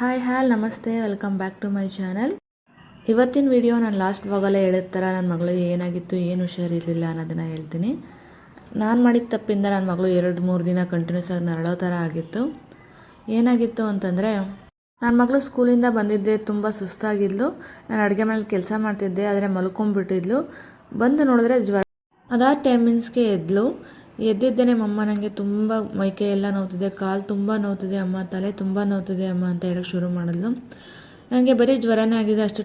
Hi ನಮಸ್ತೆ, welcome back to my channel. ಇವತ್ತಿನ video ನಾನು ಲಾಸ್ಟ್ ವ್ಲಾಗಲ್ಲೇ ಹೇಳಿದ ಥರ ನನ್ನ ಮಗಳಿಗೆ ಏನಾಗಿತ್ತು, ಏನು ಹುಷಾರಿರಲಿಲ್ಲ ಅನ್ನೋದನ್ನು ಹೇಳ್ತೀನಿ. ನಾನು ಮಾಡಿದ ತಪ್ಪಿಂದ ನನ್ನ ಮಗಳು 2-3 ದಿನ ಕಂಟಿನ್ಯೂಸ್ ಆಗಿ ನರಳೋ ಥರ ಆಗಿತ್ತು. ಏನಾಗಿತ್ತು ಅಂತಂದರೆ, ನನ್ನ ಮಗಳು ಸ್ಕೂಲಿಂದ ಬಂದಿದ್ದೆ, ತುಂಬ ಸುಸ್ತಾಗಿದ್ಲು. ನಾನು ಅಡುಗೆ ಮನೇಲಿ ಕೆಲಸ ಮಾಡ್ತಿದ್ದೆ, ಆದರೆ ಮಲ್ಕೊಂಡ್ಬಿಟ್ಟಿದ್ಲು. ಬಂದು ನೋಡಿದ್ರೆ ಜ್ವರ. ಅದಾದ 10 ಮಿನಿಟ್ಸ್ಗೆ ಎದ್ಲು. ಎದ್ದಿದ್ದೇನೆ ಮಮ್ಮ ನನಗೆ ತುಂಬ ಮೈಕೈ ಎಲ್ಲ ನೋವ್ತಿದೆ, ಕಾಲು ತುಂಬ ನೋವ್ತಿದೆ ಅಮ್ಮ, ತಲೆ ತುಂಬ ನೋವ್ತಿದೆ ಅಮ್ಮ ಅಂತ ಹೇಳೋಕ್ಕೆ ಶುರು ಮಾಡಿದ್ಲು. ನನಗೆ ಬರೀ ಜ್ವರನೇ ಆಗಿದೆ, ಅಷ್ಟು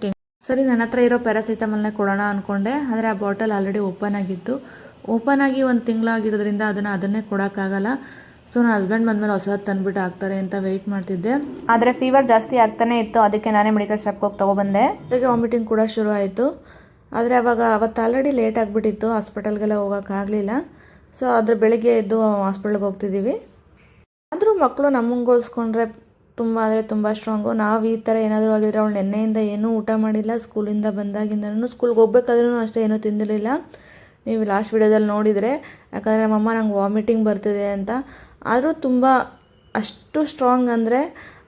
ಸರಿ ನನ್ನ ಹತ್ರ ಇರೋ ಪ್ಯಾರಾಸಿಟಮಲ್ನೇ ಕೊಡೋಣ ಅಂದ್ಕೊಂಡೆ. ಆದರೆ ಆ ಬಾಟಲ್ ಆಲ್ರೆಡಿ ಓಪನ್ ಆಗಿತ್ತು. ಓಪನ್ ಆಗಿ 1 ತಿಂಗಳಾಗಿರೋದ್ರಿಂದ ಅದನ್ನೇ ಕೊಡೋಕ್ಕಾಗಲ್ಲ. ಸೊ ನನ್ನ ಹಸ್ಬೆಂಡ್ ಬಂದಮೇಲೆ ಹೊಸದು ತಂದುಬಿಟ್ಟು ಹಾಕ್ತಾರೆ ಅಂತ ವೆಯ್ಟ್ ಮಾಡ್ತಿದ್ದೆ. ಆದರೆ ಫೀವರ್ ಜಾಸ್ತಿ ಆಗ್ತಾನೆ ಇತ್ತು, ಅದಕ್ಕೆ ನಾನೇ ಮೆಡಿಕಲ್ ಶಾಪ್ಗೆ ಹೋಗಿ ತೊಗೊಬಂದೆ. ಅದಕ್ಕೆ ವಾಮಿಟಿಂಗ್ ಕೂಡ ಶುರು ಆಯಿತು. ಆದರೆ ಅವತ್ತು ಆಲ್ರೆಡಿ ಲೇಟ್ ಆಗಿಬಿಟ್ಟಿತ್ತು, ಹಾಸ್ಪಿಟಲ್ಗೆಲ್ಲ ಹೋಗೋಕ್ಕಾಗಲಿಲ್ಲ. ಸೊ ಅದ್ರ ಬೆಳಿಗ್ಗೆ ಎದ್ದು ಹಾಸ್ಪಿಟ್ಲಿಗೆ ಹೋಗ್ತಿದ್ದೀವಿ. ಆದರೂ ಮಕ್ಕಳು ನಮ್ಮಂಗೆ ಹೋಲಿಸ್ಕೊಂಡ್ರೆ ತುಂಬ ಸ್ಟ್ರಾಂಗು. ನಾವು ಈ ಥರ ಏನಾದರೂ ಆಗಿದ್ರೆ, ಅವಳು ನೆನ್ನೆಯಿಂದ ಏನೂ ಊಟ ಮಾಡಿಲ್ಲ, ಸ್ಕೂಲಿಂದ ಬಂದಾಗಿಂದನೂ. ಸ್ಕೂಲ್ಗೆ ಹೋಗ್ಬೇಕಾದ್ರೂ ಅಷ್ಟೇ ಏನೂ ತಿಂದಿರಲಿಲ್ಲ. ನೀವು ಲಾಸ್ಟ್ ವಿಡಿಯೋದಲ್ಲಿ ನೋಡಿದರೆ, ಯಾಕಂದರೆ ನಮ್ಮಮ್ಮ ನಂಗೆ ವಾಮಿಟಿಂಗ್ ಬರ್ತಿದೆ ಅಂತ. ಆದರೂ ಅಷ್ಟು ಸ್ಟ್ರಾಂಗ್ ಅಂದರೆ,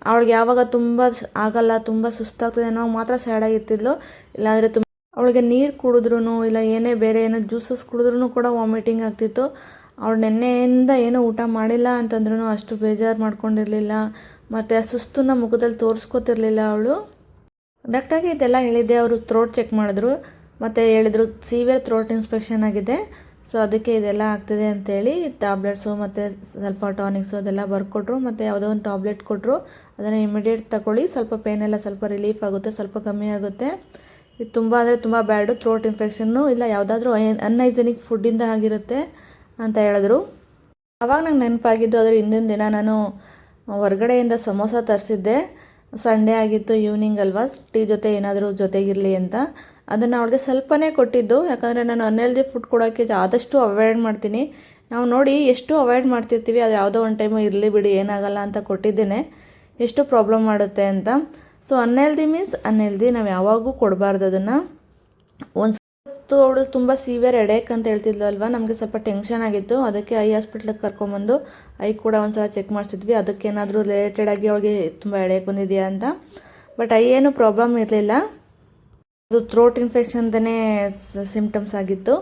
ಅವಳಿಗೆ ಯಾವಾಗ ತುಂಬ ಆಗಲ್ಲ, ತುಂಬ ಸುಸ್ತಾಗ್ತದೆ ಅನ್ನೋ ಮಾತ್ರ ಸ್ಯಾಡಾಗಿರ್ತಿದ್ಲು. ಇಲ್ಲಾಂದರೆ ಅವಳಿಗೆ ನೀರು ಕುಡಿದ್ರೂ ಇಲ್ಲ ಏನೇ ಬೇರೆ ಏನೋ ಜ್ಯೂಸಸ್ ಕುಡಿದ್ರೂ ಕೂಡ ವಾಮಿಟಿಂಗ್ ಆಗ್ತಿತ್ತು. ಅವಳು ನೆನ್ನೆಯಿಂದ ಏನೂ ಊಟ ಮಾಡಿಲ್ಲ ಅಂತಂದ್ರೂ ಅಷ್ಟು ಬೇಜಾರು ಮಾಡ್ಕೊಂಡಿರಲಿಲ್ಲ. ಮತ್ತು ಆ ಸುಸ್ತನ್ನ ಮುಖದಲ್ಲಿ ತೋರಿಸ್ಕೊತಿರ್ಲಿಲ್ಲ ಅವಳು. ಡಾಕ್ಟರ್ಗೆ ಇದೆಲ್ಲ ಹೇಳಿದ್ದೆ. ಅವರು ಥ್ರೋಟ್ ಚೆಕ್ ಮಾಡಿದ್ರು ಮತ್ತು ಹೇಳಿದ್ರು ಸಿವಿಯರ್ ಥ್ರೋಟ್ ಇನ್ಫೆಕ್ಷನ್ ಆಗಿದೆ. ಸೊ ಅದಕ್ಕೆ ಇದೆಲ್ಲ ಆಗ್ತಿದೆ ಅಂತೇಳಿ ಟ್ಯಾಬ್ಲೆಟ್ಸು ಮತ್ತು ಸ್ವಲ್ಪ ಟಾನಿಕ್ಸು ಅದೆಲ್ಲ ಬರ್ಕೊಟ್ರು. ಮತ್ತು ಯಾವುದೋ ಒಂದು ಟ್ಯಾಬ್ಲೆಟ್ ಕೊಟ್ಟರು, ಅದನ್ನು ಇಮಿಡಿಯೇಟ್ ತಗೊಳ್ಳಿ, ಸ್ವಲ್ಪ ಪೇನೆಲ್ಲ ಸ್ವಲ್ಪ ರಿಲೀಫ್ ಆಗುತ್ತೆ, ಸ್ವಲ್ಪ ಕಮ್ಮಿ ಆಗುತ್ತೆ. ಇದು ತುಂಬ ಬ್ಯಾಡು, ಥ್ರೋಟ್ ಇನ್ಫೆಕ್ಷನ್ನು ಇಲ್ಲ ಯಾವುದಾದ್ರೂ ಅನ್ಹೈಜೆನಿಕ್ ಫುಡ್ಡಿಂದ ಆಗಿರುತ್ತೆ ಅಂತ ಹೇಳಿದ್ರು. ಆವಾಗ ನಂಗೆ ನೆನಪಾಗಿದ್ದು, ಅದರ ಹಿಂದಿನ ದಿನ ನಾನು ಹೊರಗಡೆಯಿಂದ ಸಮೋಸ ತರಿಸಿದ್ದೆ. ಸಂಡೇ ಆಗಿತ್ತು, ಈವ್ನಿಂಗ್ ಅಲ್ವಾ, ಟೀ ಜೊತೆ ಏನಾದರೂ ಜೊತೆಗಿರಲಿ ಅಂತ. ಅದನ್ನು ಅವಳಿಗೆ ಸ್ವಲ್ಪನೇ ಕೊಟ್ಟಿದ್ದು. ಯಾಕಂದರೆ ನಾನು ಅನ್ಹೆಲ್ದಿ ಫುಡ್ ಕೊಡೋಕ್ಕೆ ಆದಷ್ಟು ಅವಾಯ್ಡ್ ಮಾಡ್ತೀನಿ. ನಾವು ನೋಡಿ ಎಷ್ಟು ಅವಾಯ್ಡ್ ಮಾಡ್ತಿರ್ತೀವಿ, ಅದು ಯಾವುದೋ ಒಂದು ಟೈಮು ಇರಲಿ ಬಿಡಿ ಏನಾಗಲ್ಲ ಅಂತ ಕೊಟ್ಟಿದ್ದೇನೆ, ಎಷ್ಟು ಪ್ರಾಬ್ಲಮ್ ಮಾಡುತ್ತೆ ಅಂತ. ಸೊ ಅನ್ಹೆಲ್ದಿ ಮೀನ್ಸ್ ಅನ್ಹೆಲ್ದಿ, ನಾವು ಯಾವಾಗೂ ಕೊಡಬಾರ್ದು ಅದನ್ನು. ಒಂದು ಅವಳು ತುಂಬ ಸಿವಿಯರ್ ಹೆಡೇಕ್ ಅಂತ ಹೇಳ್ತಿದ್ಲು ಅಲ್ವಾ, ನಮಗೆ ಸ್ವಲ್ಪ ಟೆನ್ಷನ್ ಆಗಿತ್ತು. ಅದಕ್ಕೆ ಐ ಹಾಸ್ಪಿಟ್ಲಿಗೆ ಕರ್ಕೊಂಬಂದು ಐ ಕೂಡ ಒಂದು ಸಲ ಚೆಕ್ ಮಾಡಿಸಿದ್ವಿ. ಅದಕ್ಕೇನಾದರೂ ರಿಲೇಟೆಡ್ ಆಗಿ ಅವಳಿಗೆ ತುಂಬ ಹೆಡೇಕ್ ಬಂದಿದೆಯಾ ಅಂತ. ಬಟ್ ಐ ಏನು ಪ್ರಾಬ್ಲಮ್ ಇರಲಿಲ್ಲ, ಅದು ಥ್ರೋಟ್ ಇನ್ಫೆಕ್ಷನ್ದೇ ಸಿಮ್ಟಮ್ಸ್ ಆಗಿತ್ತು.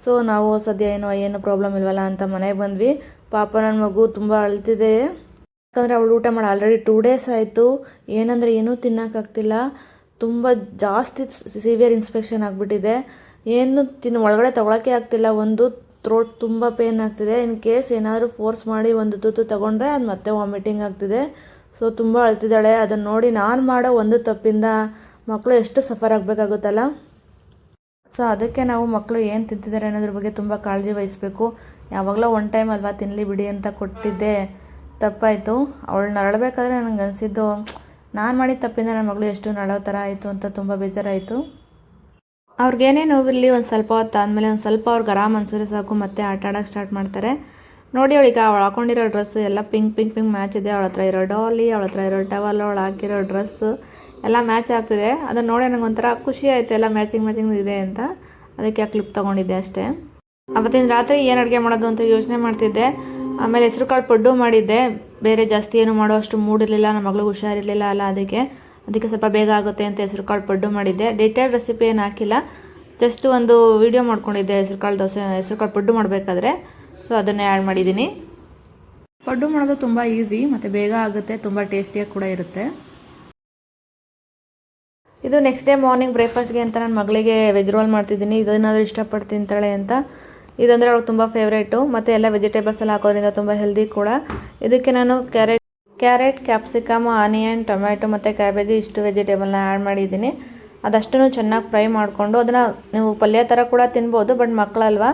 ಸೊ ನಾವು ಸದ್ಯ ಏನು ಪ್ರಾಬ್ಲಮ್ ಇಲ್ವಲ್ಲ ಅಂತ ಮನೆಗೆ ಬಂದ್ವಿ. ಪಾಪ ನನ್ನ ಮಗು ತುಂಬ ಅಳ್ತಿದೆ. ಯಾಕಂದರೆ ಅವಳು ಊಟ ಮಾಡಿ ಆಲ್ರೆಡಿ 2 ಡೇಸ್ ಆಯಿತು. ಏನೂ ತಿನ್ನೋಕ್ಕಾಗ್ತಿಲ್ಲ. ತುಂಬ ಜಾಸ್ತಿ ಸಿವಿಯರ್ ಇನ್ಫೆಕ್ಷನ್ ಆಗಿಬಿಟ್ಟಿದೆ. ಏನು ಒಳಗಡೆ ತೊಗೊಳಕ್ಕೆ ಆಗ್ತಿಲ್ಲ. ಒಂದು ಥ್ರೋಟ್ ತುಂಬ ಪೇನ್ ಆಗ್ತಿದೆ. ಇನ್ ಕೇಸ್ ಏನಾದರೂ ಫೋರ್ಸ್ ಮಾಡಿ ಒಂದು ತುತ್ತು ತೊಗೊಂಡ್ರೆ ಅದು ಮತ್ತೆ ವಾಮಿಟಿಂಗ್ ಆಗ್ತಿದೆ. ಸೊ ತುಂಬ ಅಳ್ತಿದ್ದಾಳೆ. ಅದನ್ನು ನೋಡಿ ನಾನು ಮಾಡೋ ಒಂದು ತಪ್ಪಿಂದ ಮಕ್ಕಳು ಎಷ್ಟು ಸಫರ್ ಆಗಬೇಕಾಗುತ್ತಲ್ಲ. ಸೊ ಅದಕ್ಕೆ ನಾವು ಮಕ್ಕಳು ಏನು ತಿಂತಿದ್ದಾರೆ ಅನ್ನೋದ್ರ ಬಗ್ಗೆ ತುಂಬ ಕಾಳಜಿ ವಹಿಸಬೇಕು. ಯಾವಾಗಲೂ 1 ಟೈಮ್ ಅಲ್ವಾ ತಿನ್ನಲಿ ಬಿಡಿ ಅಂತ ಕೊಟ್ಟಿದ್ದೆ, ತಪ್ಪಾಯಿತು. ಅವಳು ನರಳಬೇಕಾದ್ರೆ ನನಗೆ ಅನಿಸಿದ್ದು, ನಾನು ಮಾಡಿದ ತಪ್ಪಿಂದ ನನ್ನ ಮಗಳು ಎಷ್ಟು ನರಳೋ ಥರ ಆಯಿತು ಅಂತ ತುಂಬ ಬೇಜಾರಾಯಿತು. ಅವ್ರಿಗೇನೇ ನೋವಿರಲಿ, ಒಂದು ಸ್ವಲ್ಪ ಹೊತ್ತು ಆದಮೇಲೆ ಒಂದು ಸ್ವಲ್ಪ ಅವ್ರಿಗೆ ಆರಾಮ್ ಅನ್ಸಿದ್ರೆ ಸಾಕು, ಮತ್ತೆ ಆಟ ಆಡೋಕ್ಕೆ ಸ್ಟಾರ್ಟ್ ಮಾಡ್ತಾರೆ. ನೋಡಿ ಅವಳಿಗೆ ಅವಳು ಹಾಕೊಂಡಿರೋ ಡ್ರೆಸ್ಸು ಎಲ್ಲ ಪಿಂಕ್ ಮ್ಯಾಚ್ ಇದೆ. ಅವಳ ಹತ್ರ ಇರೋ ಡಾಲಿ, ಅವಳ ಹತ್ರ ಇರೋ ಟವಲ್, ಅವಳು ಹಾಕಿರೋ ಡ್ರೆಸ್ಸು ಎಲ್ಲ ಮ್ಯಾಚ್ ಆಗ್ತಿದೆ. ಅದನ್ನು ನೋಡಿ ನನಗೆ ಒಂಥರ ಖುಷಿ ಆಯಿತು, ಎಲ್ಲ ಮ್ಯಾಚಿಂಗ್ ಇದೆ ಅಂತ. ಅದಕ್ಕೆ ಆ ಕ್ಲಿಪ್ ತೊಗೊಂಡಿದ್ದೆ ಅಷ್ಟೇ. ಅವತ್ತಿನ ರಾತ್ರಿ ಏನು ಅಡುಗೆ ಮಾಡೋದು ಅಂತ ಯೋಚನೆ ಮಾಡ್ತಿದ್ದೆ. ಆಮೇಲೆ ಹೆಸರು ಕಾಳು ಪಡ್ಡು ಮಾಡಿದ್ದೆ. ಬೇರೆ ಜಾಸ್ತಿ ಏನು ಮಾಡೋ ಅಷ್ಟು ಮೂಡಿರಲಿಲ್ಲ, ನಮ್ಮ ಮಗಳಿಗೆ ಹುಷಾರಿರಲಿಲ್ಲ ಅಲ್ಲ, ಅದಕ್ಕೆ ಸ್ವಲ್ಪ ಬೇಗ ಆಗುತ್ತೆ ಅಂತ ಹೆಸರು ಕಾಳು ಪಡ್ಡು ಮಾಡಿದ್ದೆ. ಡೀಟೇಲ್ ರೆಸಿಪಿ ಏನು ಹಾಕಿಲ್ಲ, ಜಸ್ಟ್ ಒಂದು ವಿಡಿಯೋ ಮಾಡ್ಕೊಂಡಿದ್ದೆ ಹೆಸರು ಕಾಳು ಪಡ್ಡು ಮಾಡಬೇಕಾದ್ರೆ. ಸೊ ಅದನ್ನೇ ಆ್ಯಡ್ ಮಾಡಿದ್ದೀನಿ. ಪಡ್ಡು ಮಾಡೋದು ತುಂಬ ಈಸಿ ಮತ್ತು ಬೇಗ ಆಗುತ್ತೆ, ತುಂಬ ಟೇಸ್ಟಿಯಾಗಿ ಕೂಡ ಇರುತ್ತೆ. ಇದು ನೆಕ್ಸ್ಟ್ ಡೇ ಮಾರ್ನಿಂಗ್ ಬ್ರೇಕ್ಫಾಸ್ಟ್ಗೆ ಅಂತ ನನ್ನ ಮಗಳಿಗೆ ವೆಜ್ ರೋಲ್ ಮಾಡ್ತಿದ್ದೀನಿ. ಇದನ್ನಾದರೂ ಇಷ್ಟಪಟ್ಟು ತಿಂತಾಳೆ ಅಂತ. ಇದಂದರೆ ಅವಳಿಗೆ ತುಂಬ ಫೇವ್ರೇಟು. ಮತ್ತು ಎಲ್ಲ ವೆಜಿಟೇಬಲ್ಸ್ ಎಲ್ಲ ಹಾಕೋದ್ರಿಂದ ತುಂಬ ಹೆಲ್ದಿ ಕೂಡ. ಇದಕ್ಕೆ ನಾನು ಕ್ಯಾರೆಟ್, ಕ್ಯಾಪ್ಸಿಕಮ್, ಆನಿಯನ್, ಟೊಮ್ಯಾಟೊ ಮತ್ತು ಕ್ಯಾಬೇಜಿ ಇಷ್ಟು ವೆಜಿಟೇಬಲ್ನ ಆ್ಯಡ್ ಮಾಡಿದ್ದೀನಿ. ಅದಷ್ಟನ್ನು ಚೆನ್ನಾಗಿ ಫ್ರೈ ಮಾಡಿಕೊಂಡು, ಅದನ್ನು ನೀವು ಪಲ್ಯ ಥರ ಕೂಡ ತಿನ್ಬೋದು. ಬಟ್ ಮಕ್ಕಳಲ್ವಾ,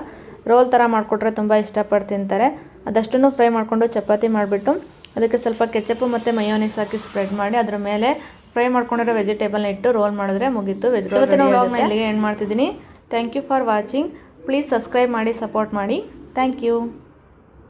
ರೋಲ್ ಥರ ಮಾಡಿಕೊಟ್ರೆ ತುಂಬ ಇಷ್ಟಪಟ್ಟು ತಿಂತಾರೆ. ಅದಷ್ಟನ್ನು ಫ್ರೈ ಮಾಡಿಕೊಂಡು ಚಪಾತಿ ಮಾಡಿಬಿಟ್ಟು ಅದಕ್ಕೆ ಸ್ವಲ್ಪ ಕೆಚಪ್ಪು ಮತ್ತು ಮಯೋನೀಸ್ ಹಾಕಿ ಸ್ಪ್ರೆಡ್ ಮಾಡಿ ಅದರ ಮೇಲೆ ಫ್ರೈ ಮಾಡ್ಕೊಂಡಿರೋ ವೆಜಿಟೇಬಲ್ನ ಇಟ್ಟು ರೋಲ್ ಮಾಡಿದ್ರೆ ಮುಗೀತು. ವೆಜ್ ರೋಲ್ ವ್ಲಾಗ್ನ ಇಲ್ಲಿಗೆ ಎಂಡ್ ಮಾಡ್ತಿದ್ದೀನಿ. Thank you for watching. Please subscribe ಮಾಡಿ, ಸಪೋರ್ಟ್ ಮಾಡಿ. Thank you.